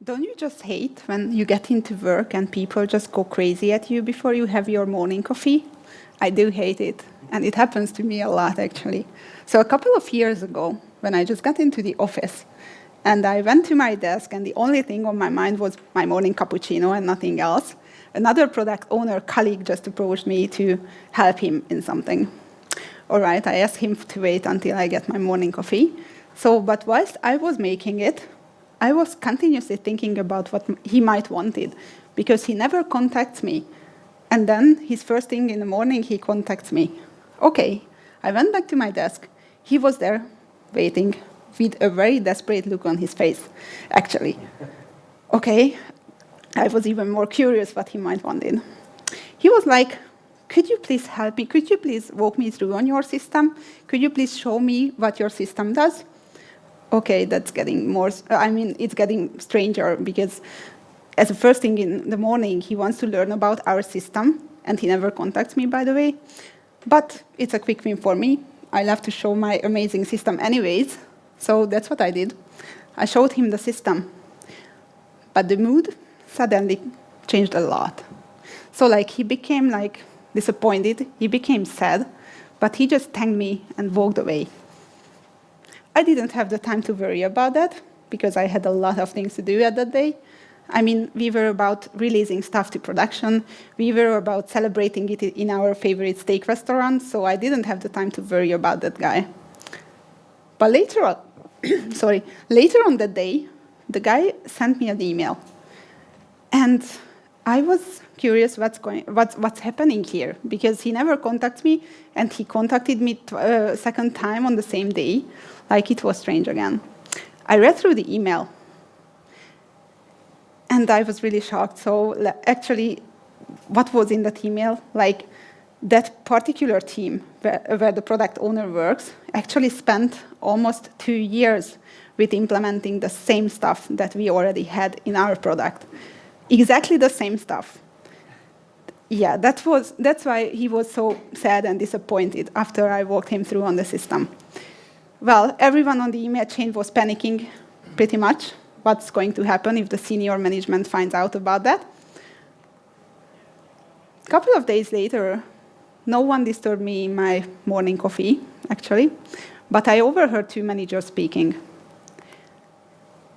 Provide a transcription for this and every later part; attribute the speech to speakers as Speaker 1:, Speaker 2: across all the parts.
Speaker 1: Don't you just hate when you get into work and people just go crazy at you before you have your morning coffee? I do hate it, and it happens to me a lot, actually. So a couple of years ago, when I just got into the office, and I went to my desk, and the only thing on my mind was my morning cappuccino and nothing else, another product owner colleague just approached me to help him in something. All right, I asked him to wait until I get my morning coffee. But whilst I was making it, I was continuously thinking about what he might wanted, because he never contacts me. And then his first thing in the morning, he contacts me. Okay, I went back to my desk. He was there waiting with a very desperate look on his face, actually. Okay, I was even more curious what he might wanted. He was like, could you please help me? Could you please walk me through on your system? Could you please show me what your system does? Okay, that's getting more, it's getting stranger, because as the first thing in the morning, he wants to learn about our system, and he never contacts me, by the way. But it's a quick win for me. I love to show my amazing system anyways, so that's what I did. I showed him the system. But the mood suddenly changed a lot. So he became disappointed, he became sad, but he just thanked me and walked away. I didn't have the time to worry about that, because I had a lot of things to do at that day. We were about releasing stuff to production. We were about celebrating it in our favorite steak restaurant, so I didn't have the time to worry about that guy. But later on, later on that day, the guy sent me an email. And I was curious what's happening here, because he never contacts me, and he contacted me second time on the same day. It was strange again. I read through the email, and I was really shocked. So actually, what was in that email? That particular team where the product owner works actually spent almost 2 years with implementing the same stuff that we already had in our product. Exactly the same stuff. Yeah, that's why he was so sad and disappointed after I walked him through on the system. Well, everyone on the email chain was panicking pretty much. What's going to happen if the senior management finds out about that? A couple of days later, no one disturbed me in my morning coffee, actually, but I overheard 2 managers speaking.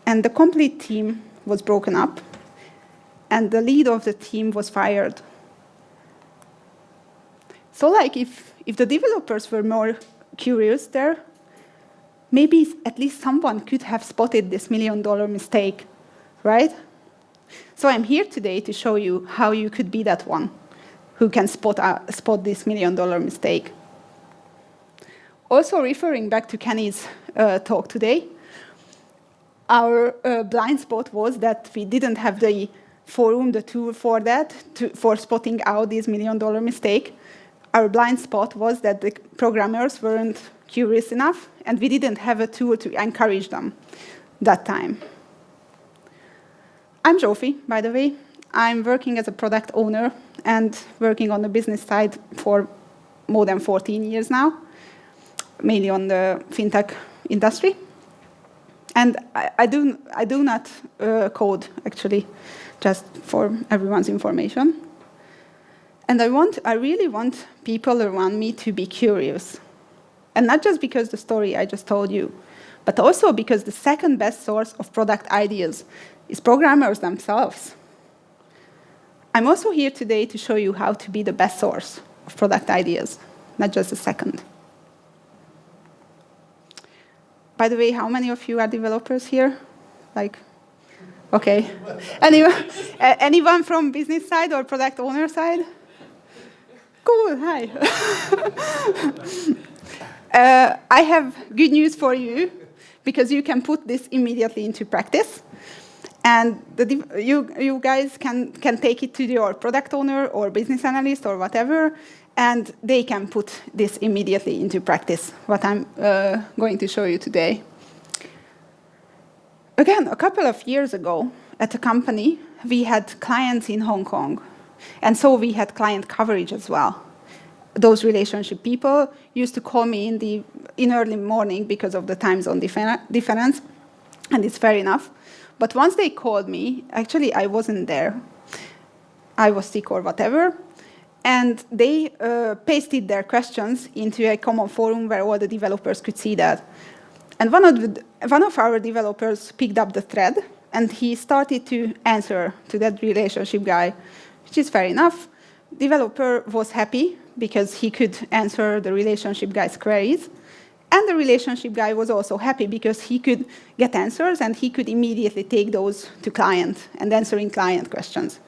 Speaker 1: And the complete team was broken up, and the lead of the team was fired. So if the developers were more curious there, maybe at least someone could have spotted this $1 million mistake, right? So I'm here today to show you how you could be that one who can spot this $1 million mistake. Also, referring back to Kenny's talk today, our blind spot was that we didn't have the forum, the tool for that, for spotting out this $1 million mistake. Our blind spot was that the programmers weren't curious enough, and we didn't have a tool to encourage them that time. I'm Zsófia, by the way. I'm working as a product owner and working on the business side for more than 14 years now, mainly on the fintech industry. And I do not code, actually, just for everyone's information. And I really want people around me to be curious. And not just because the story I just told you, but also because the second best source of product ideas is programmers themselves. I'm also here today to show you how to be the best source of product ideas, not just the second. By the way, how many of you are developers here? Okay. Anyone from business side or product owner side? Cool, hi. I have good news for you, because you can put this immediately into practice. And you guys can take it to your product owner or business analyst or whatever, and they can put this immediately into practice, what I'm going to show you today. Again, a couple of years ago, at a company, we had clients in Hong Kong. And so we had client coverage as well. Those relationship people used to call me in early morning because of the time zone difference, and it's fair enough. But once they called me, actually I wasn't there. I was sick or whatever. And they pasted their questions into a common forum where all the developers could see that. And one of our developers picked up the thread, and he started to answer to that relationship guy, which is fair enough. Developer was happy because he could answer the relationship guy's queries. And the relationship guy was also happy because he could get answers, and he could immediately take those to client and answering client questions.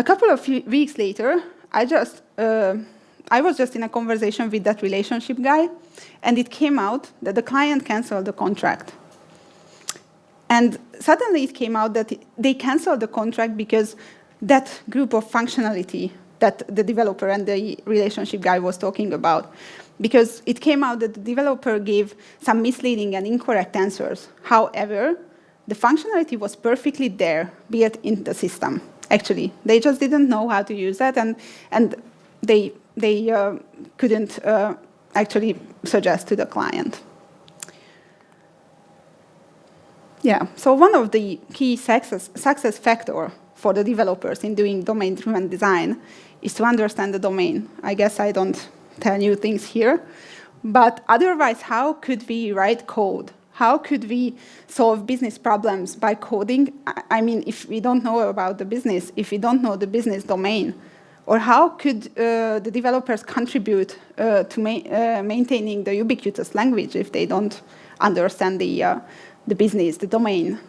Speaker 1: A couple of weeks later, I was just in a conversation with that relationship guy, and it came out that the client canceled the contract. And suddenly it came out that they canceled the contract because that group of functionality that the developer and the relationship guy was talking about, because it came out that the developer gave some misleading and incorrect answers. However, the functionality was perfectly there, built in the system. Actually, they just didn't know how to use that, and they couldn't actually suggest to the client. Yeah, so one of the key success factors for the developers in doing domain-driven design is to understand the domain. I guess I don't tell new things here, but otherwise, how could we write code? How could we solve business problems by coding? I mean, if we don't know about the business, if we don't know the business domain, or how could the developers contribute to maintaining the ubiquitous language if they don't understand the business, the domain?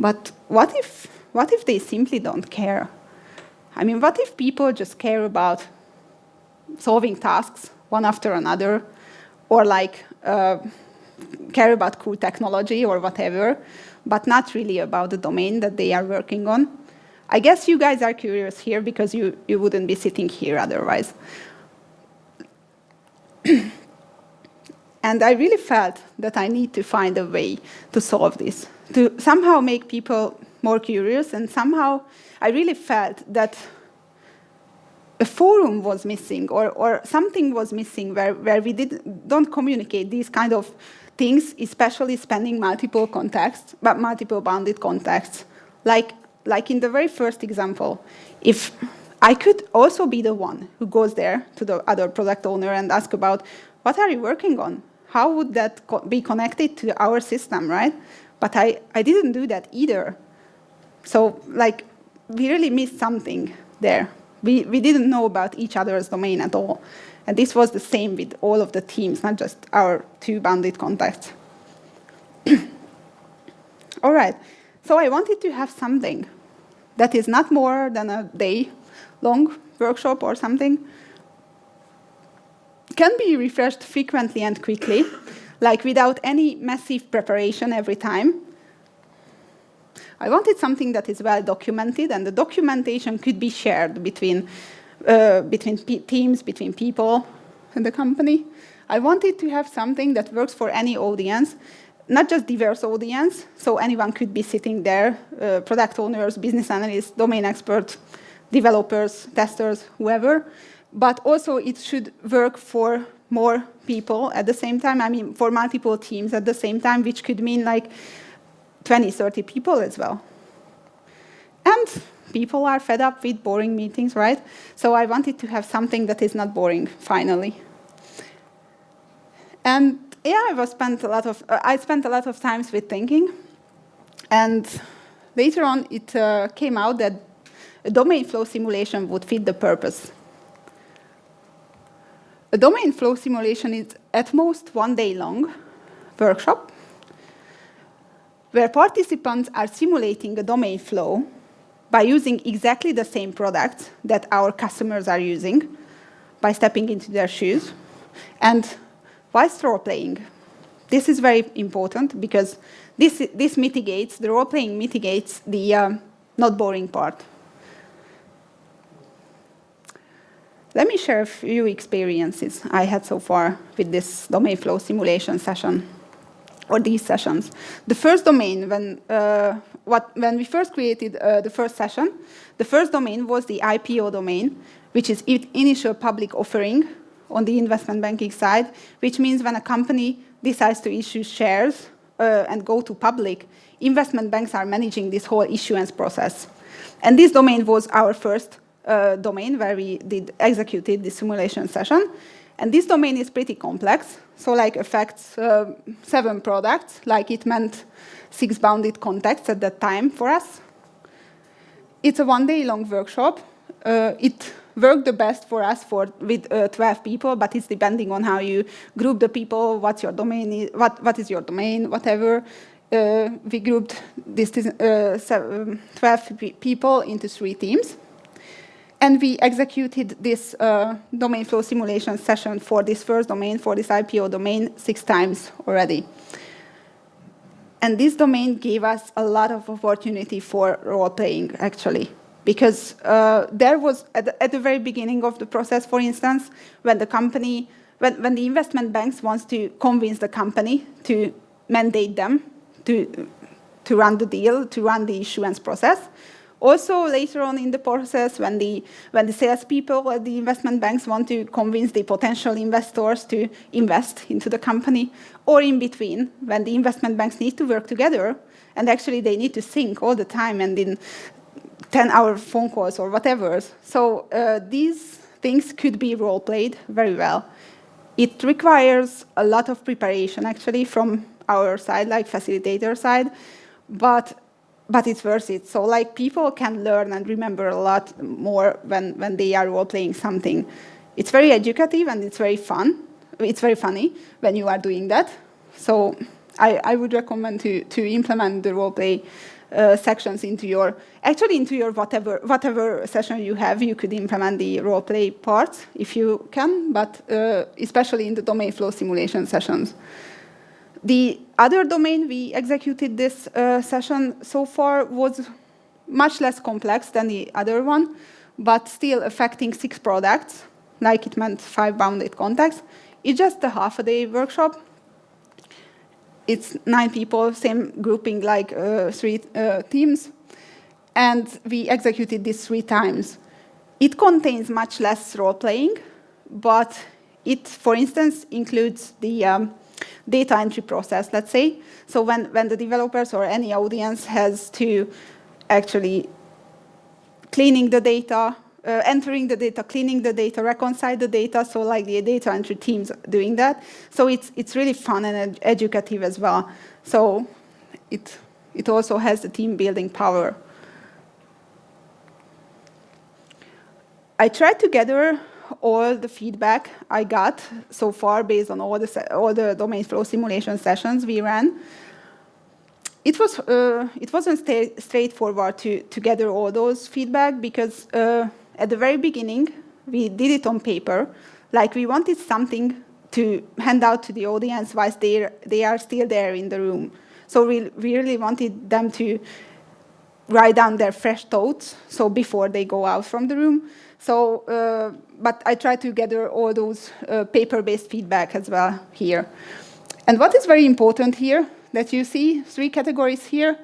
Speaker 1: But what if they simply don't care? I mean, what if people just care about solving tasks one after another, or like care about cool technology or whatever, but not really about the domain that they are working on? I guess you guys are curious here because you wouldn't be sitting here otherwise. And I really felt that I need to find a way to solve this, to somehow make people more curious, and somehow I really felt that a forum was missing, or something was missing where we don't communicate these kind of things, especially spanning multiple contexts, but multiple bounded contexts. Like in the very first example, if I could also be the one who goes there to the other product owner and ask about, what are you working on? How would that be connected to our system, right? But I didn't do that either. So like, we really missed something there. We didn't know about each other's domain at all. And this was the same with all of the teams, not just our two bounded contacts. All right, so I wanted to have something that is not more than a day-long workshop or something. Can be refreshed frequently and quickly, like without any massive preparation every time. I wanted something that is well documented, and the documentation could be shared between teams, between people in the company. I wanted to have something that works for any audience, not just diverse audience, so anyone could be sitting there, product owners, business analysts, domain experts, developers, testers, whoever, but also it should work for more people at the same time, I mean, for multiple teams at the same time, which could mean like 20, 30 people as well. And people are fed up with boring meetings, right? So I wanted to have something that is not boring, finally. And yeah, I spent a lot of times with thinking. And later on, it came out that a domain flow simulation would fit the purpose. A domain flow simulation is at most 1 day long workshop, where participants are simulating a domain flow by using exactly the same products that our customers are using, by stepping into their shoes, and whilst role-playing. This is very important because this mitigates, the role-playing mitigates the not boring part. Let me share a few experiences I had so far with this domain flow simulation session, or these sessions. The first domain, when we first created the first session, the first domain was the IPO domain, which is initial public offering on the investment banking side, which means when a company decides to issue shares and go to public, investment banks are managing this whole issuance process. And this domain was our first domain where we executed the simulation session. And this domain is pretty complex, so like affects 7 products, like it meant 6 bounded contexts at that time for us. It's a 1-day-long workshop. It worked the best for us with 12 people, but it's depending on how you group the people, what's your domain, what is your domain, whatever. We grouped this 12 people into 3 teams. And we executed this domain flow simulation session for this first domain, for this IPO domain, 6 times already. And this domain gave us a lot of opportunity for role-playing, actually. Because there was, at the very beginning of the process, for instance, when the investment banks wants to convince the company to mandate them to run the deal, to run the issuance process. Also, later on in the process, when the salespeople at the investment banks want to convince the potential investors to invest into the company, or in between, when the investment banks need to work together, and actually they need to sync all the time and in 10-hour phone calls or whatever. So these things could be role-played very well. It requires a lot of preparation, actually, from our side, like facilitator side, but it's worth it. So like people can learn and remember a lot more when they are role-playing something. It's very educative and it's very fun. It's very funny when you are doing that. So I would recommend to implement the role-play sections into your whatever session you have. You could implement the role-play parts if you can, but especially in the domain flow simulation sessions. The other domain we executed this session so far was much less complex than the other one, but still affecting 6 products, like it meant 5 bounded contexts. It's just a half-a-day workshop. It's 9 people, same grouping, like 3 teams, and we executed this 3 times. It contains much less role-playing, but it, for instance, includes the data entry process, let's say. So when the developers or any audience has to actually cleaning the data, entering the data, cleaning the data, reconcile the data, so like the data entry teams doing that. So it's really fun and educative as well. So it also has the team building power. I tried to gather all the feedback I got so far based on all the domain flow simulation sessions we ran. It wasn't straightforward to gather all those feedback because at the very beginning we did it on paper, like we wanted something to hand out to the audience whilst they are still there in the room. So we really wanted them to write down their fresh thoughts, so before they go out from the room. So, but I tried to gather all those paper-based feedback as well here. And what is very important here, that you see 3 categories here,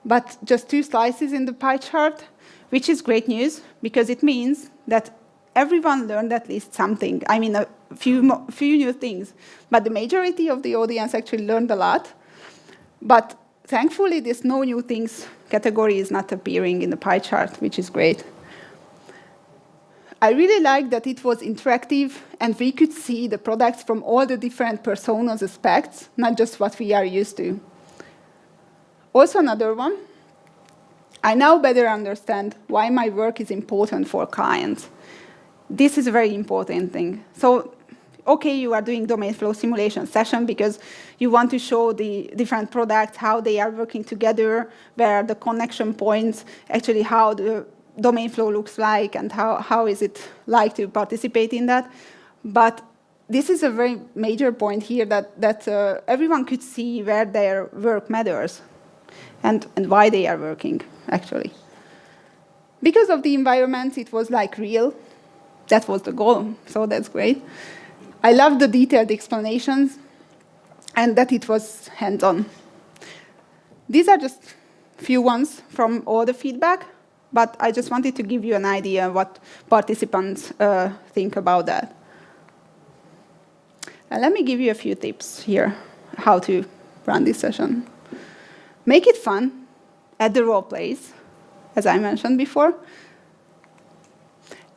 Speaker 1: but just 2 slices in the pie chart, which is great news, because it means that everyone learned at least something. I mean, a few new things, but the majority of the audience actually learned a lot. But thankfully, this no new things category is not appearing in the pie chart, which is great. I really like that it was interactive and we could see the products from all the different personas aspects, not just what we are used to. Also another one, I now better understand why my work is important for clients. This is a very important thing. So, okay, you are doing domain flow simulation session because you want to show the different products, how they are working together, where are the connection points, actually how the domain flow looks like and how is it like to participate in that. But this is a very major point here that everyone could see where their work matters and why they are working, actually. Because of the environment, it was like real. That was the goal, so that's great. I love the detailed explanations and that it was hands-on. These are just few ones from all the feedback, but I just wanted to give you an idea what participants think about that. And let me give you a few tips here, how to run this session. Make it fun at the role plays, as I mentioned before.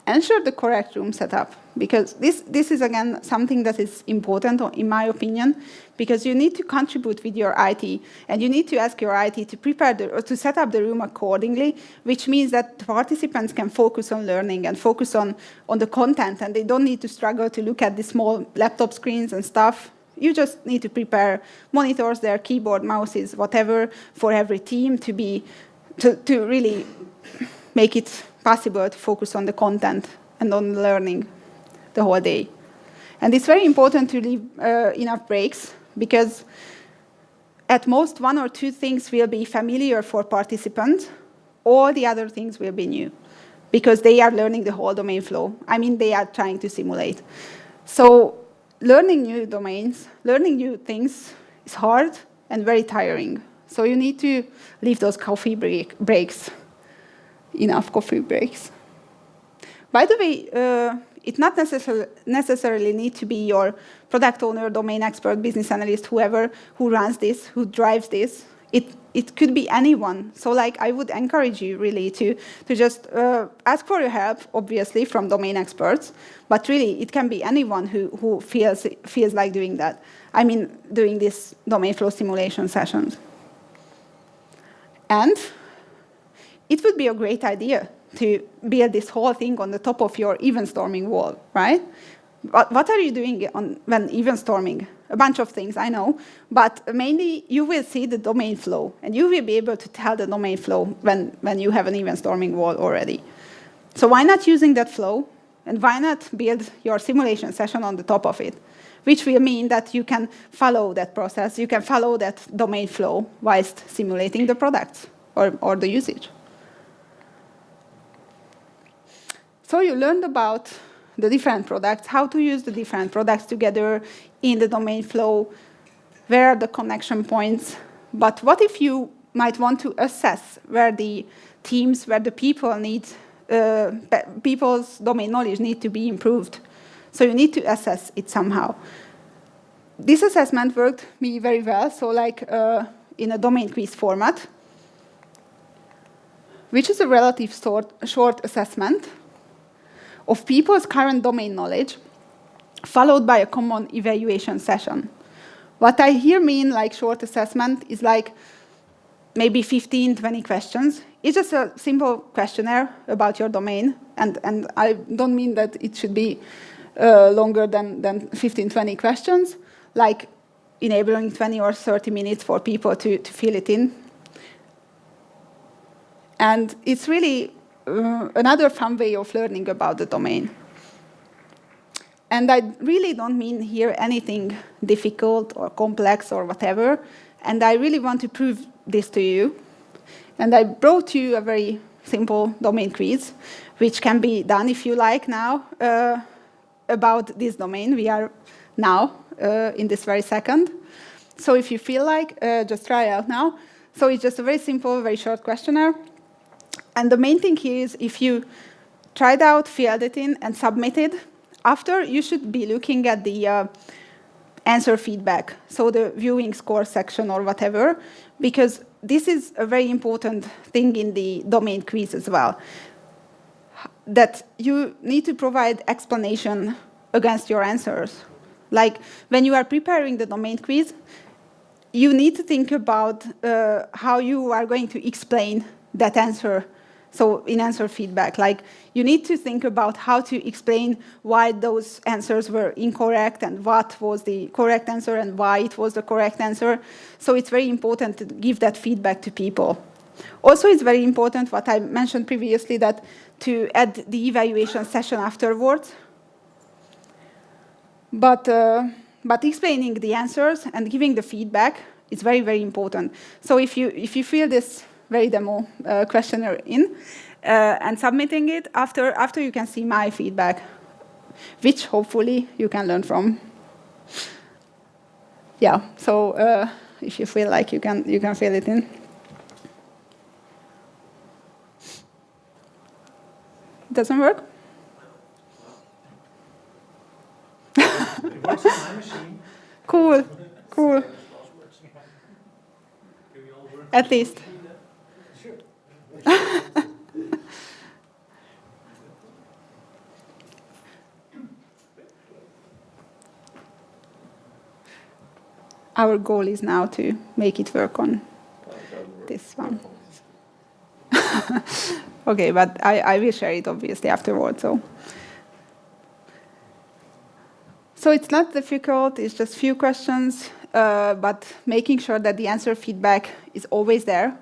Speaker 1: Ensure the correct room setup, because this is, again, something that is important, in my opinion, because you need to contribute with your IT, and you need to ask your IT to prepare or to set up the room accordingly, which means that the participants can focus on learning and focus on the content, and they don't need to struggle to look at the small laptop screens and stuff. You just need to prepare monitors, their keyboard, mouses, whatever, for every team to really make it possible to focus on the content and on learning the whole day. And it's very important to leave enough breaks, because at most 1 or 2 things will be familiar for participants. All the other things will be new, because they are learning the whole domain flow. I mean, they are trying to simulate. So learning new domains, learning new things is hard and very tiring. So you need to leave those coffee breaks. Enough coffee breaks. By the way, it not necessarily need to be your product owner, domain expert, business analyst, whoever who runs this, who drives this. It could be anyone. So I would encourage you really to just ask for your help, obviously, from domain experts. But really, it can be anyone who feels like doing that. I mean, doing this domain flow simulation sessions. And it would be a great idea to build this whole thing on the top of your event storming wall, right? What are you doing when event storming? A bunch of things, I know. But mainly, you will see the domain flow. And you will be able to tell the domain flow when you have an event storming wall already. So why not using that flow? And why not build your simulation session on the top of it? Which will mean that you can follow that process. You can follow that domain flow whilst simulating the products or the usage. So you learned about the different products, how to use the different products together in the domain flow, where are the connection points. But what if you might want to assess where the teams, where the people need, people's domain knowledge need to be improved? So you need to assess it somehow. This assessment worked me very well, so in a domain quiz format, which is a relative short assessment of people's current domain knowledge, followed by a common evaluation session. What I here mean short assessment is maybe 15, 20 questions. It's just a simple questionnaire about your domain, and I don't mean that it should be longer than 15, 20 questions, enabling 20 or 30 minutes for people to fill it in. And it's really another fun way of learning about the domain. And I really don't mean here anything difficult or complex or whatever. And I really want to prove this to you. And I brought you a very simple domain quiz, which can be done if you like now about this domain. We are now in this very second. So if you feel like, just try it out now. So it's just a very simple, very short questionnaire. And the main thing here is if you try it out, filled it in, and submitted, after you should be looking at the answer feedback, so the viewing score section or whatever, because this is a very important thing in the domain quiz as well, that you need to provide explanation against your answers. When you are preparing the domain quiz, you need to think about how you are going to explain that answer. So in answer feedback, you need to think about how to explain why those answers were incorrect and what was the correct answer and why it was the correct answer. So it's very important to give that feedback to people. Also, it's very important, what I mentioned previously, that to add the evaluation session afterwards. But explaining the answers and giving the feedback is very, very important. So if you fill this very demo questionnaire in and submitting it, after you can see my feedback, which hopefully you can learn from. Yeah, so if you feel like you can fill it in. It doesn't work?
Speaker 2: It works on my machine.
Speaker 1: Cool. At least. Our goal is now to make it work on this one. Okay, but I will share it obviously afterwards. So it's not difficult, it's just few questions, but making sure that the answer feedback is always there.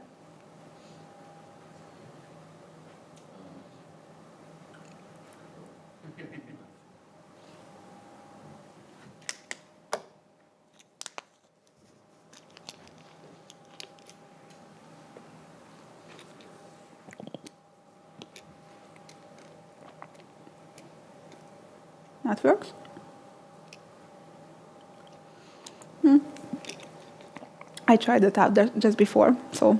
Speaker 1: That works. I tried it out there just before, so.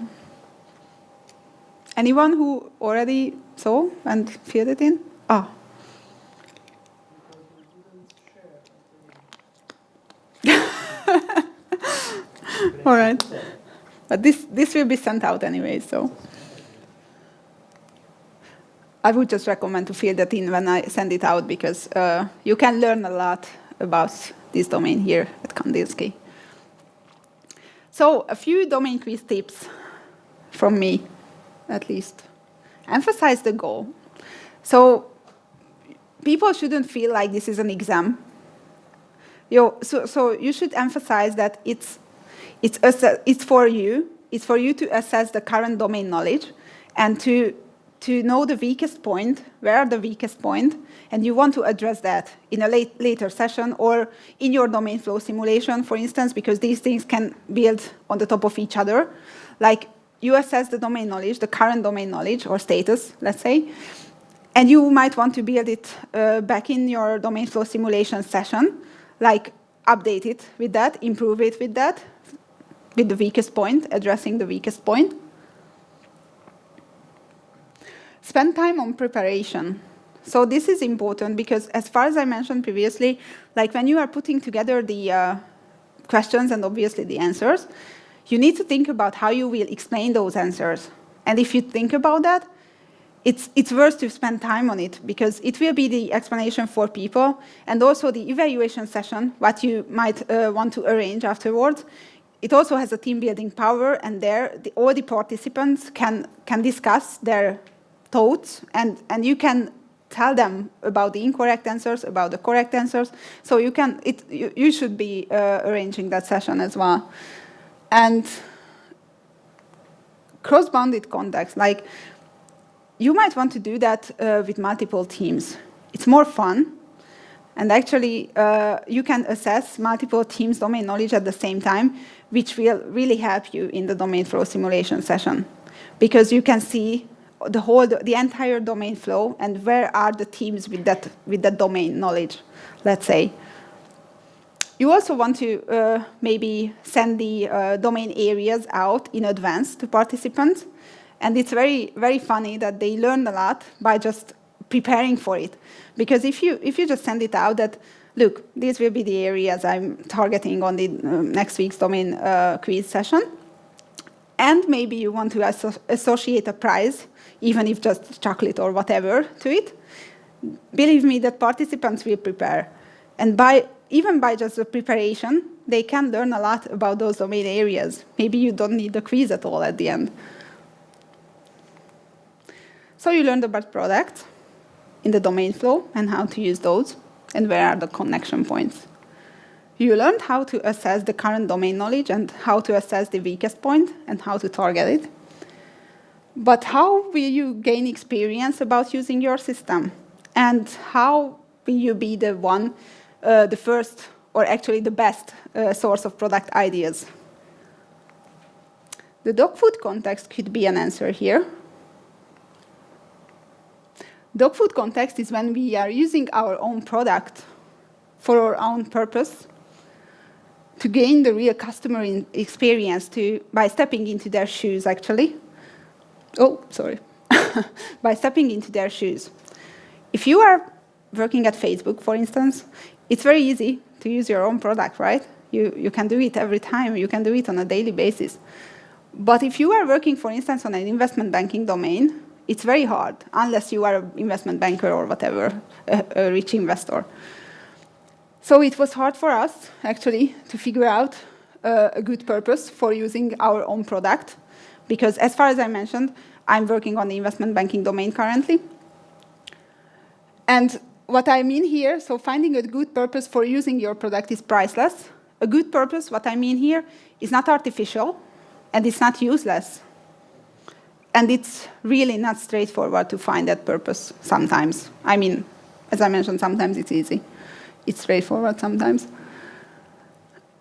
Speaker 1: Anyone who already saw and filled it in? Ah. All right. But this will be sent out anyway, so. I would just recommend to fill that in when I send it out, because you can learn a lot about this domain here at KanDDDinsky. So a few domain quiz tips from me, at least. Emphasize the goal. So people shouldn't feel like this is an exam. So you should emphasize that it's for you. It's for you to assess the current domain knowledge and to know the weakest point, where are the weakest point, and you want to address that in a later session or in your domain flow simulation, for instance, because these things can build on the top of each other. Like you assess the domain knowledge, the current domain knowledge or status, let's say, and you might want to build it back in your domain flow simulation session, like update it with that, improve it with that, with the weakest point, addressing the weakest point. Spend time on preparation. So this is important because, as far as I mentioned previously, like when you are putting together the questions and obviously the answers, you need to think about how you will explain those answers. And if you think about that, it's worth to spend time on it, because it will be the explanation for people, and also the evaluation session, what you might want to arrange afterwards. It also has a team building power, and there all the participants can discuss their thoughts, and you can tell them about the incorrect answers, about the correct answers. So you should be arranging that session as well. And cross-bounded context, like you might want to do that with multiple teams. It's more fun, and actually you can assess multiple teams' domain knowledge at the same time, which will really help you in the domain flow simulation session, because you can see the entire domain flow and where are the teams with that domain knowledge, let's say. You also want to maybe send the domain areas out in advance to participants, and it's very, very funny that they learn a lot by just preparing for it. Because if you just send it out that, look, these will be the areas I'm targeting on the next week's domain quiz session, and maybe you want to associate a prize, even if just chocolate or whatever, to it, believe me that participants will prepare. And even by just the preparation, they can learn a lot about those domain areas. Maybe you don't need the quiz at all at the end. So you learned about products in the domain flow and how to use those, and where are the connection points. You learned how to assess the current domain knowledge and how to assess the weakest point and how to target it. But how will you gain experience about using your system? And how will you be the one, the first, or actually the best source of product ideas? The dog food context could be an answer here. Dog food context is when we are using our own product for our own purpose to gain the real customer experience by stepping into their shoes, actually. Oh, sorry. By stepping into their shoes. If you are working at Facebook, for instance, it's very easy to use your own product, right? You can do it every time. You can do it on a daily basis. But if you are working, for instance, on an investment banking domain, it's very hard, unless you are an investment banker or whatever, a rich investor. So it was hard for us, actually, to figure out a good purpose for using our own product, because as far as I mentioned, I'm working on the investment banking domain currently. And what I mean here, so finding a good purpose for using your product is priceless. A good purpose, what I mean here, is not artificial, and it's not useless. And it's really not straightforward to find that purpose sometimes. I mean, as I mentioned, sometimes it's easy. It's straightforward sometimes.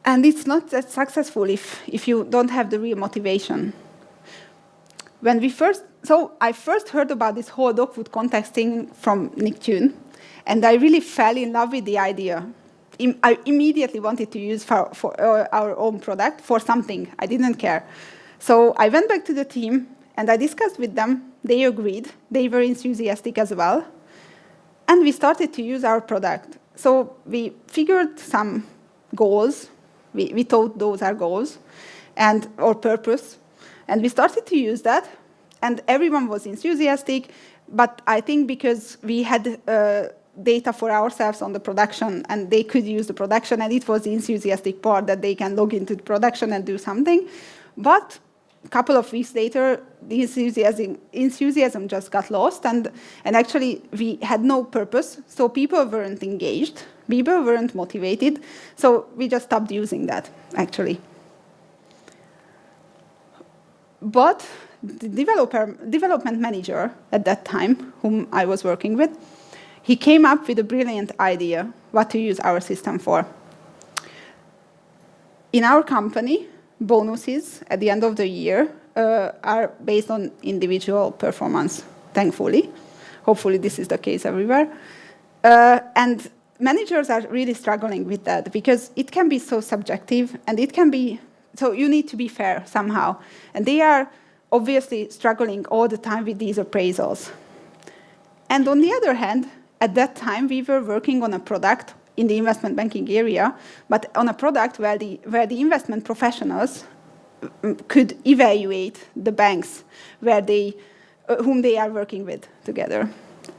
Speaker 1: And it's not that successful if you don't have the real motivation. So I first heard about this whole dog food context thing from Nick Tune, and I really fell in love with the idea. I immediately wanted to use for our own product for something. I didn't care. So I went back to the team, and I discussed with them. They agreed. They were enthusiastic as well. And we started to use our product. So we figured some goals. We thought those are goals or purpose. And we started to use that. And everyone was enthusiastic. But I think because we had data for ourselves on the production, and they could use the production, and it was the enthusiastic part that they can log into the production and do something. But a couple of weeks later, the enthusiasm just got lost, and actually we had no purpose, so people weren't engaged, people weren't motivated, so we just stopped using that, actually. But the development manager at that time, whom I was working with, he came up with a brilliant idea what to use our system for. In our company, bonuses at the end of the year are based on individual performance, thankfully. Hopefully this is the case everywhere. And managers are really struggling with that because it can be so subjective, and it can be, so you need to be fair somehow. And they are obviously struggling all the time with these appraisals. And on the other hand, at that time, we were working on a product in the investment banking area, but on a product where the investment professionals could evaluate the banks whom they are working with together.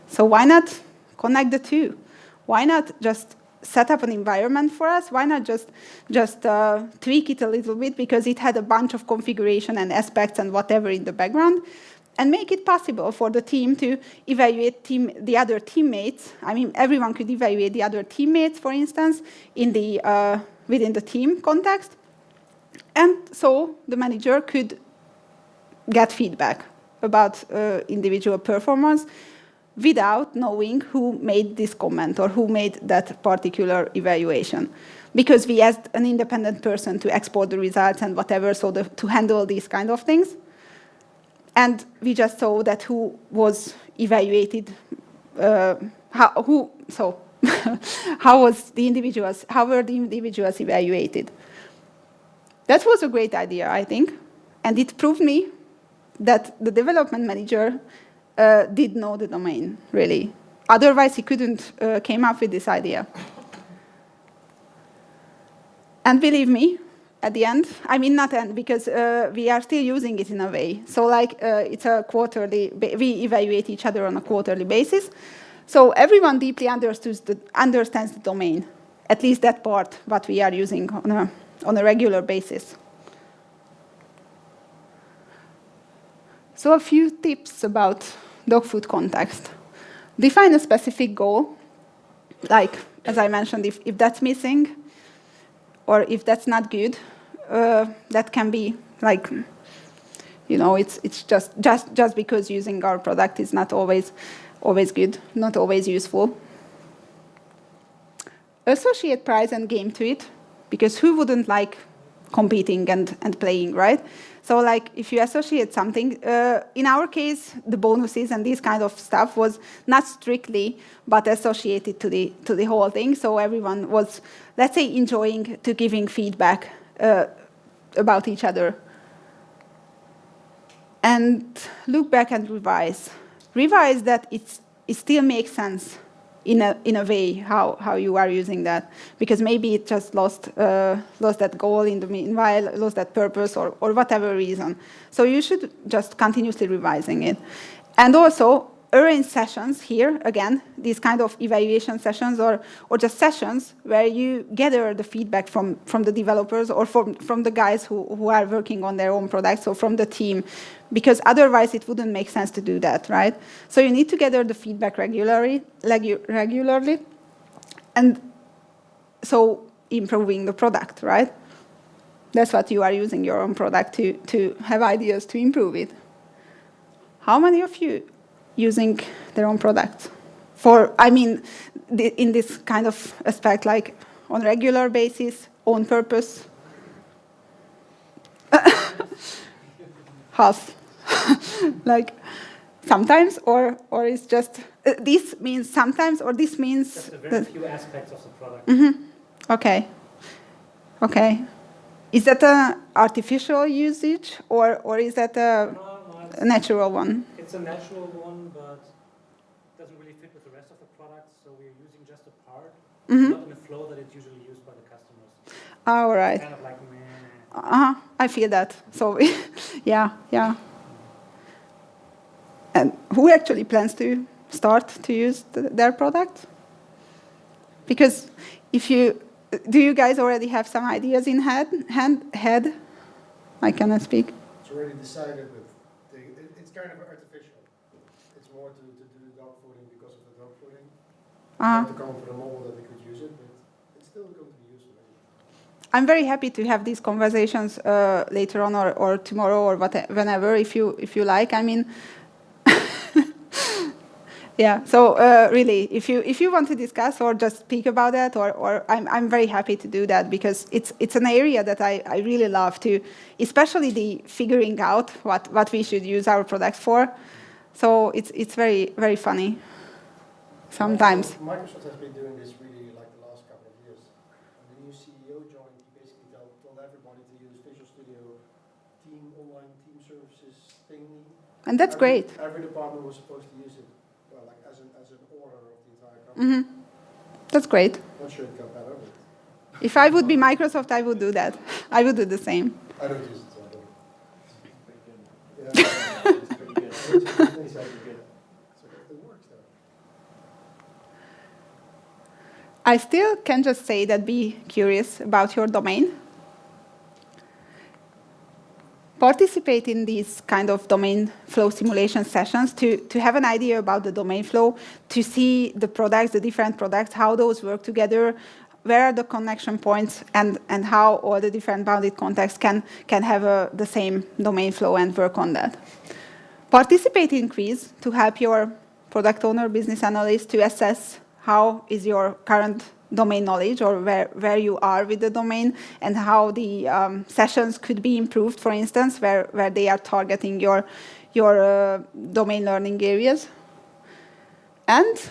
Speaker 1: So why not connect the two? Why not just set up an environment for us? Why not just tweak it a little bit, because it had a bunch of configuration and aspects and whatever in the background, and make it possible for the team to evaluate the other teammates. I mean, everyone could evaluate the other teammates, for instance, within the team context. And so the manager could get feedback about individual performance without knowing who made this comment or who made that particular evaluation. Because we asked an independent person to export the results and whatever, so to handle these kind of things. And we just saw that who was evaluated, how were the individuals evaluated. That was a great idea, I think, and it proved me that the development manager did know the domain, really. Otherwise, he couldn't came up with this idea. And believe me, at the end, I mean not end, because we are still using it in a way. So like it's a quarterly, we evaluate each other on a quarterly basis. So everyone deeply understands the domain, at least that part, what we are using on a regular basis. So a few tips about dog food context. Define a specific goal, like, as I mentioned, if that's missing, or if that's not good, that can be like, you know, it's just because using our product is not always good, not always useful. Associate prize and game to it, because who wouldn't like competing and playing, right? So like if you associate something, in our case, the bonuses and this kind of stuff was not strictly, but associated to the whole thing. So everyone was, let's say, enjoying to giving feedback about each other. And look back and revise. Revise that it still makes sense in a way how you are using that, because maybe it just lost that goal in the meanwhile, lost that purpose, or whatever reason. So you should just continuously revising it. And also arrange sessions here, again, these kind of evaluation sessions or just sessions where you gather the feedback from the developers or from the guys who are working on their own products, or from the team, because otherwise it wouldn't make sense to do that, right? So you need to gather the feedback regularly, and so improving the product, right? That's what you are using your own product to have ideas to improve it. How many of you using their own products? In this kind of aspect, like on regular basis, on purpose? Half. Like sometimes, or it's just, this means sometimes, or this means...
Speaker 2: Just a very few aspects of the product.
Speaker 1: Mm-hmm. Okay. Is that an artificial usage, or is that a natural one?
Speaker 2: It's a natural one, but it doesn't really fit with the rest of the product, so we're using just a part, not in the flow that it's usually used by the customers.
Speaker 1: All right.
Speaker 2: Kind of like, meh.
Speaker 1: I feel that. So, yeah. And who actually plans to start to use their product? Because do you guys already have some ideas in head? I cannot speak.
Speaker 3: It's already decided, but it's kind of artificial. It's more to do the dog fooding because of the dog fooding. To come up with a model that we could use it, but it's still going to be useful.
Speaker 1: I'm very happy to have these conversations later on or tomorrow or whenever, if you like. Yeah. So really, if you want to discuss or just speak about that, or I'm very happy to do that, because it's an area that I really love to, especially the figuring out what we should use our products for. So it's very, very funny sometimes.
Speaker 3: Microsoft has been doing this really like the last couple of years. When the new CEO joined, he basically told everybody to use Visual Studio online team services thingy.
Speaker 1: And that's great.
Speaker 3: Every department was supposed to use it, well, like as an order of the entire company.
Speaker 1: That's great.
Speaker 3: Not sure it got better, but
Speaker 1: If I would be Microsoft, I would do that. I would do the same.
Speaker 3: I don't use it, so I don't. Yeah, it's pretty good. So it works though.
Speaker 1: I still can just say that be curious about your domain. Participate in these kind of domain flow simulation sessions to have an idea about the domain flow, to see the products, the different products, how those work together, where are the connection points, and how all the different bounded contexts can have the same domain flow and work on that. Participate in quiz to help your product owner, business analyst to assess how is your current domain knowledge, or where you are with the domain, and how the sessions could be improved, for instance, where they are targeting your domain learning areas. And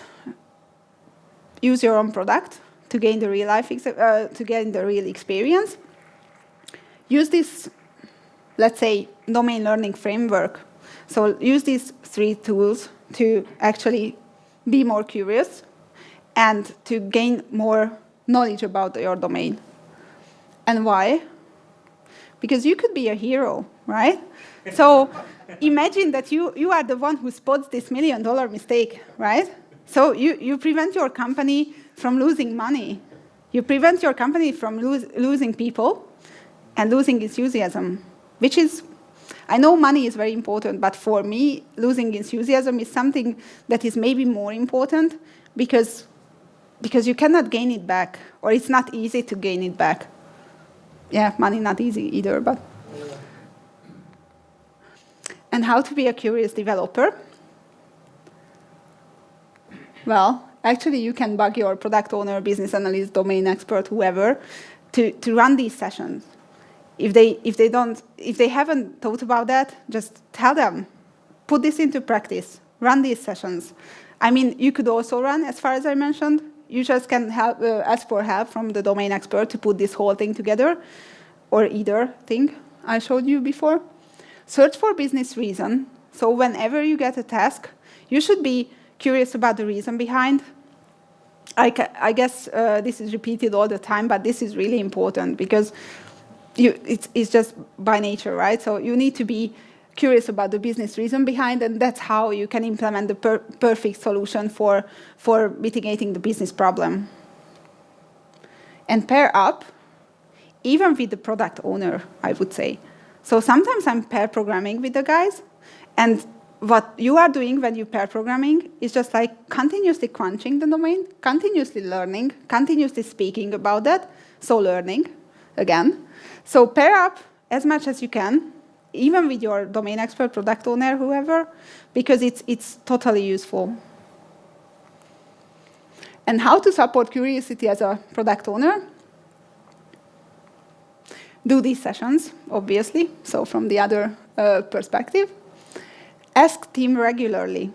Speaker 1: use your own product to gain the real experience. Use this, let's say, domain learning framework. So use these 3 tools to actually be more curious and to gain more knowledge about your domain. And why? Because you could be a hero, right? So imagine that you are the one who spots this $1 million mistake, right? So you prevent your company from losing money. You prevent your company from losing people and losing enthusiasm, which is, I know money is very important, but for me, losing enthusiasm is something that is maybe more important, because you cannot gain it back, or it's not easy to gain it back. Yeah, money not easy either, but. And how to be a curious developer? Well, actually, you can bug your product owner, business analyst, domain expert, whoever, to run these sessions. If they haven't thought about that, just tell them, put this into practice, run these sessions. You could also run, as far as I mentioned. You just can ask for help from the domain expert to put this whole thing together, or either thing I showed you before. Search for business reason. So whenever you get a task, you should be curious about the reason behind. I guess this is repeated all the time, but this is really important because it's just by nature, right? So you need to be curious about the business reason behind, and that's how you can implement the perfect solution for mitigating the business problem. And pair up, even with the product owner, I would say. So sometimes I'm pair programming with the guys, and what you are doing when you pair programming is just like continuously crunching the domain, continuously learning, continuously speaking about that, so learning again. So pair up as much as you can, even with your domain expert, product owner, whoever, because it's totally useful. And how to support curiosity as a product owner? Do these sessions, obviously, so from the other perspective. Ask team regularly.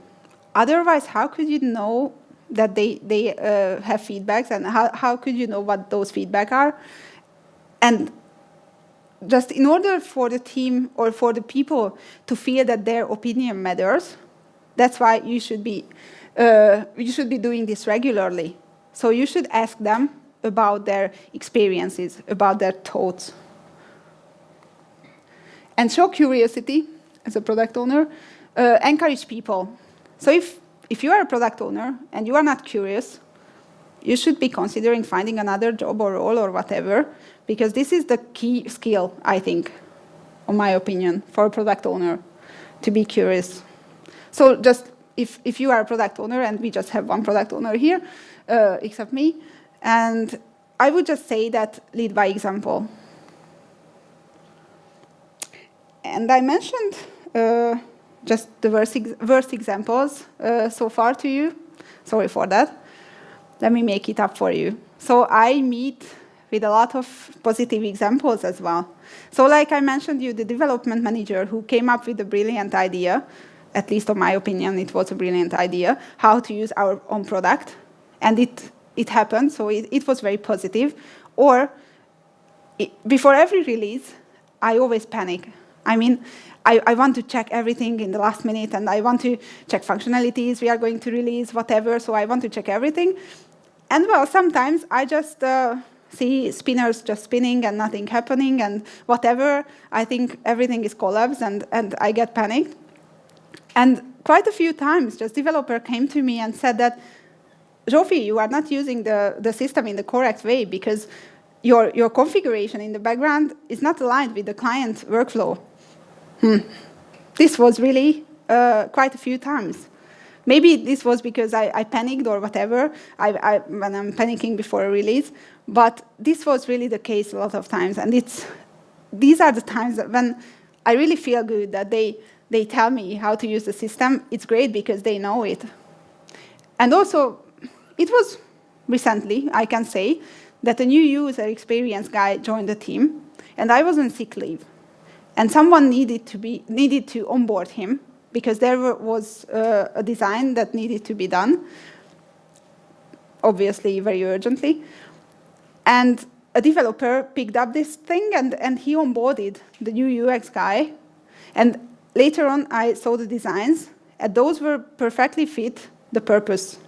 Speaker 1: Otherwise, how could you know that they have feedbacks, and how could you know what those feedback are? And just in order for the team or for the people to feel that their opinion matters, that's why you should be doing this regularly. So you should ask them about their experiences, about their thoughts. And show curiosity as a product owner. Encourage people. So if you are a product owner and you are not curious, you should be considering finding another job or role or whatever, because this is the key skill, I think, in my opinion, for a product owner, to be curious. So just if you are a product owner, and we just have one product owner here, except me, and I would just say that lead by example. And I mentioned just the worst examples so far to you. Sorry for that. Let me make it up for you. So I meet with a lot of positive examples as well. So like I mentioned you, the development manager who came up with a brilliant idea, at least in my opinion, it was a brilliant idea, how to use our own product. And it happened, so it was very positive. Or before every release, I always panic. I mean, I want to check everything in the last minute, and I want to check functionalities we are going to release, whatever, so I want to check everything. And well, sometimes I just see spinners just spinning and nothing happening and whatever. I think everything is collapsed, and I get panicked. And quite a few times, just developer came to me and said that, Zsófia, you are not using the system in the correct way because your configuration in the background is not aligned with the client workflow. This was really quite a few times. Maybe this was because I panicked or whatever, when I'm panicking before a release, but this was really the case a lot of times. And these are the times when I really feel good that they tell me how to use the system. It's great because they know it. And also, it was recently, I can say, that a new user experience guy joined the team, and I was on sick leave. And someone needed to onboard him because there was a design that needed to be done, obviously very urgently. And a developer picked up this thing, and he onboarded the new UX guy. And later on, I saw the designs, and those were perfectly fit the purpose.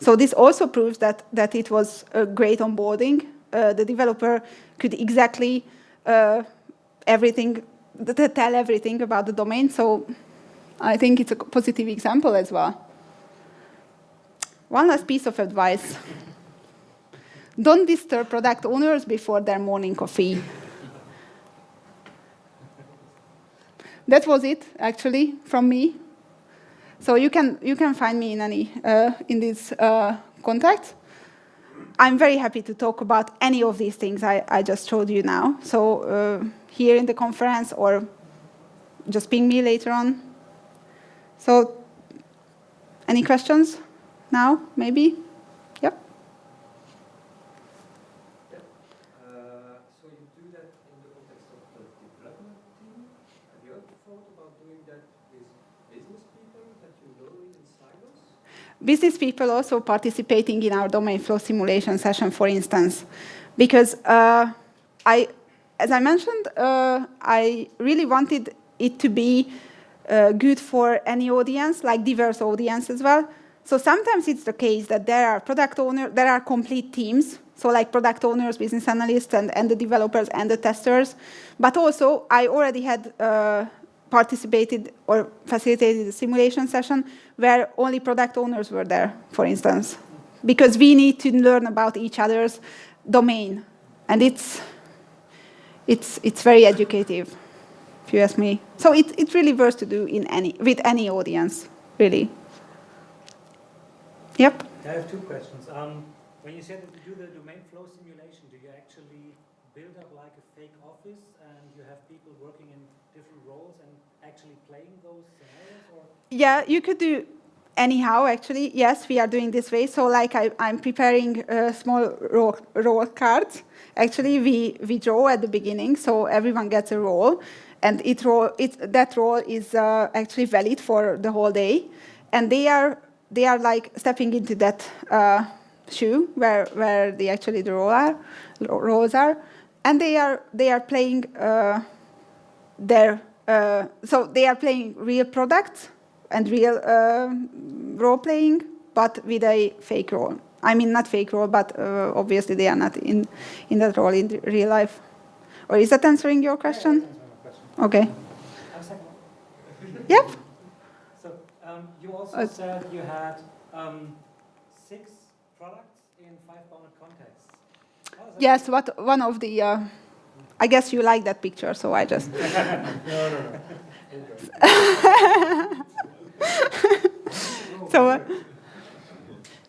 Speaker 1: So this also proves that it was a great onboarding. The developer could exactly tell everything about the domain. So I think it's a positive example as well. One last piece of advice. Don't disturb product owners before their morning coffee. That was it, actually, from me. So you can find me in these contacts. I'm very happy to talk about any of these things I just showed you now. So here in the conference, or just ping me later on. So any questions now, maybe? Yep.
Speaker 4: So you do that in the context of the development team. Have you ever thought about doing that with business people that you know in silos?
Speaker 1: Business people also participating in our domain flow simulation session, for instance, because as I mentioned, I really wanted it to be good for any audience, like diverse audience as well. So sometimes it's the case that there are product owners, there are complete teams, so like product owners, business analysts, and the developers and the testers. But also, I already had participated or facilitated a simulation session where only product owners were there, for instance, because we need to learn about each other's domain, and it's very educative, if you ask me. So it really works to do with any audience, really. Yep.
Speaker 2: I have two questions. When you said that you do the domain flow simulation, do you actually build up like a fake office and you have people working in different roles and actually playing those scenarios? Or?
Speaker 1: Yeah, you could do anyhow, actually. Yes, we are doing this way. So like I'm preparing small role cards. Actually, we draw at the beginning, so everyone gets a role. And that role is actually valid for the whole day. And they are like stepping into that shoe where the roles are, and they are playing so they are playing real products and real role playing, but with a fake role. I mean, not fake role, but obviously they are not in that role in real life. Or is that answering your question?
Speaker 2: Yeah,
Speaker 1: Okay.
Speaker 2: a second one.
Speaker 1: Yep.
Speaker 2: So you also said you had 6 products in 5 bounded contexts. How does that
Speaker 1: Yes, one of the. I guess you like that picture, so I just.
Speaker 3: No.
Speaker 1: So,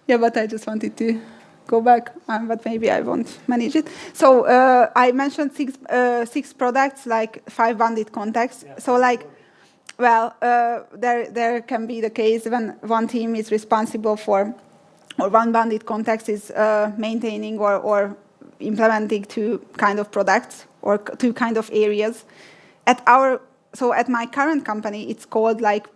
Speaker 1: yeah, but I just wanted to go back, but maybe I won't manage it. So I mentioned 6 products, like 5 bounded contexts. Yeah. So like, well, there can be the case when one team is responsible for, or one bounded context is maintaining or implementing 2 kind of products or 2 kind of areas. At my current company, it's called like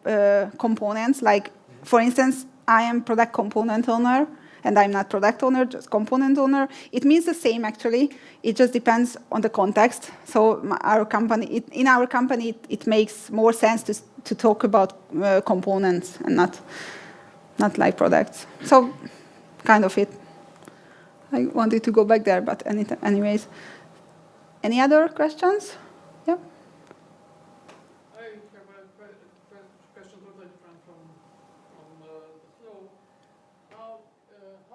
Speaker 1: components. Like, for instance, I am product component owner, and I'm not product owner, just component owner. It means the same, actually. It just depends on the context. So in our company, it makes more sense to talk about components and not like products. So, kind of it. I wanted to go back there, but anyways. Any other questions? Yeah.
Speaker 5: I have a question totally different from the flow. How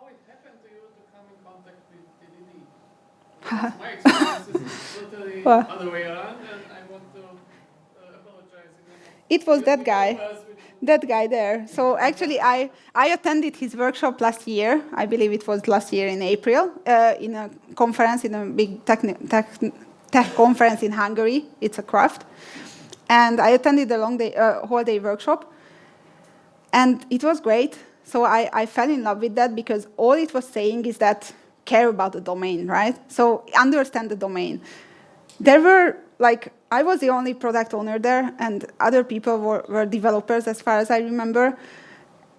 Speaker 5: it happened to you to come in contact with DDD? Because my experience is totally other way around, and I want to apologize.
Speaker 1: It was that guy. That guy there. So actually, I attended his workshop last year. I believe it was last year in April, in a conference, in a big tech conference in Hungary. It's a craft. And I attended the whole day workshop. And it was great. So I fell in love with that because all it was saying is that care about the domain, right? So understand the domain. There were, like, I was the only product owner there, and other people were developers, as far as I remember,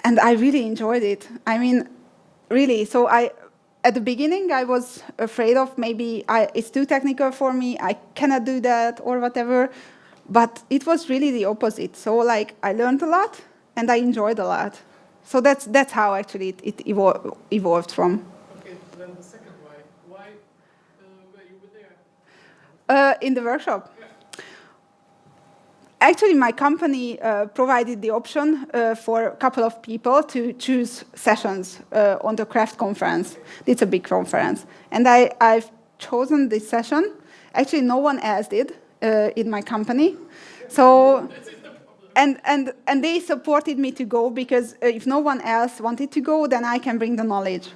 Speaker 1: and I really enjoyed it. I mean, really. So at the beginning, I was afraid of maybe it's too technical for me, I cannot do that, or whatever, but it was really the opposite. So, like, I learned a lot, and I enjoyed a lot. So that's how, actually, it evolved from.
Speaker 5: Okay, then the second why were you there?
Speaker 1: In the workshop? Yeah. Actually, my company provided the option for a couple of people to choose sessions on the craft conference. It's a big conference. And I've chosen this session. Actually, no one else did in my company. So, and they supported me to go because if no one else wanted to go, then I can bring the knowledge.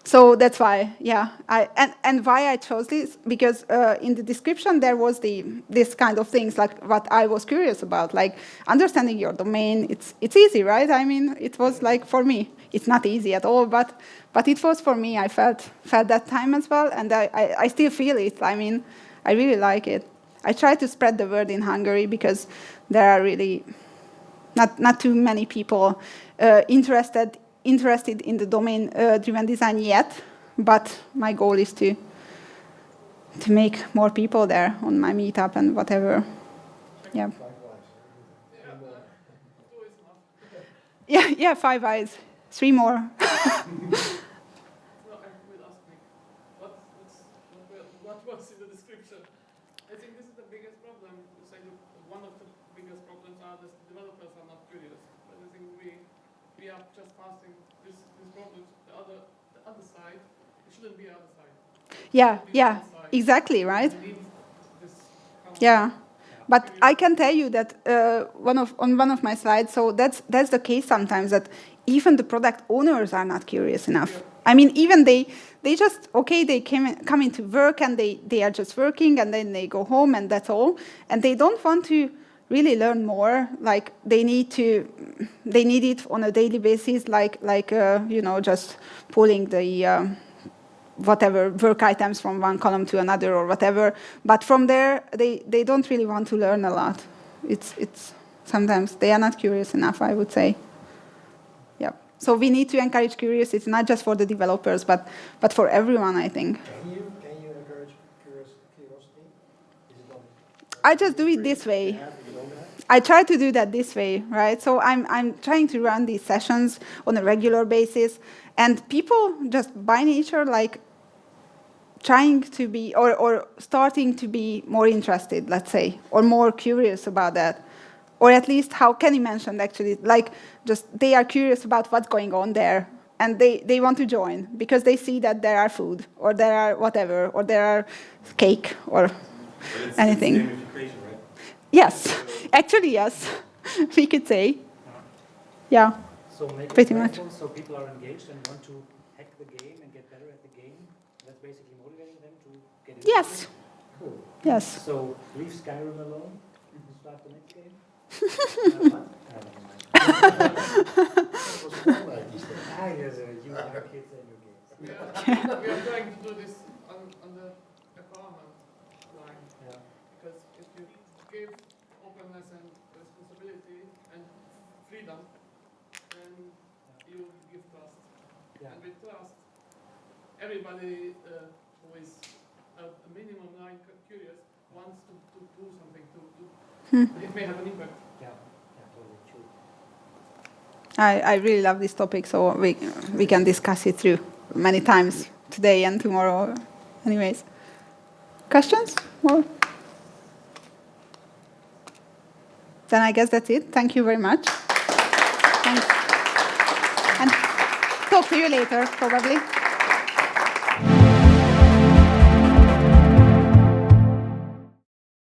Speaker 1: So that's why, yeah. And why I chose this, because in the description there was this kind of things, like what I was curious about, like understanding your domain. It's easy, right? I mean, it was like, for me, it's not easy at all, but it was for me. I felt that time as well, and I still feel it. I mean, I really like it. I try to spread the word in Hungary because there are really not too many people interested in the domain-driven design yet, but my goal is to make more people there on my meetup and whatever. Yeah.
Speaker 3: 5 eyes.
Speaker 1: Yeah, 5 eyes. 3 more.
Speaker 5: No, I will ask Nick. What was in the description? I think this is the biggest problem. You say that one of the biggest problems are that the developers are not curious. But I think we are just passing this problem to the other side. It shouldn't be the other side.
Speaker 1: Yeah, exactly, right?
Speaker 5: We need this kind of-
Speaker 1: Yeah. But I can tell you that on one of my slides, so that's the case sometimes, that even the product owners are not curious enough. I mean, even they just, okay, they come into work and they are just working and then they go home and that's all. And they don't want to really learn more. Like they need it on a daily basis, like just pulling the whatever work items from one column to another or whatever. But from there, they don't really want to learn a lot. It's sometimes they are not curious enough, I would say. Yeah. So we need to encourage curiosity, not just for the developers, but for everyone, I think.
Speaker 3: Can you encourage curiosity? Is it not?
Speaker 1: I just do it this way. I try to do that this way, right? So I'm trying to run these sessions on a regular basis, and people just by nature like trying to be or starting to be more interested, let's say, or more curious about that. Or at least how Kenny mentioned actually, like just they are curious about what's going on there and they want to join because they see that there are food or there are whatever or there are cake or anything.
Speaker 6: It's gamification, right?
Speaker 1: Yes, actually yes, we could say. Yeah.
Speaker 2: So make
Speaker 1: Pretty
Speaker 2: it
Speaker 1: much.
Speaker 2: playful so people are engaged and want to hack the game and get better at the game. That's basically motivating them to get into
Speaker 1: Yes.
Speaker 2: it. Cool.
Speaker 1: Yes.
Speaker 2: So leave Skyrim alone and start the next game. What? Never mind. Yes, you are kids and your games.
Speaker 5: We are trying to do this on the empowerment line.
Speaker 2: Yeah.
Speaker 5: Because if you give openness and responsibility and freedom, then you give trust.
Speaker 2: Yeah.
Speaker 5: And with trust, everybody who is a minimum line curious wants to do something, it may have an impact.
Speaker 2: Yeah, totally true.
Speaker 1: I really love this topic, so we can discuss it through many times today and tomorrow. Anyways, questions? More? Then I guess that's it. Thank you very much. Thanks. And talk to you later, probably.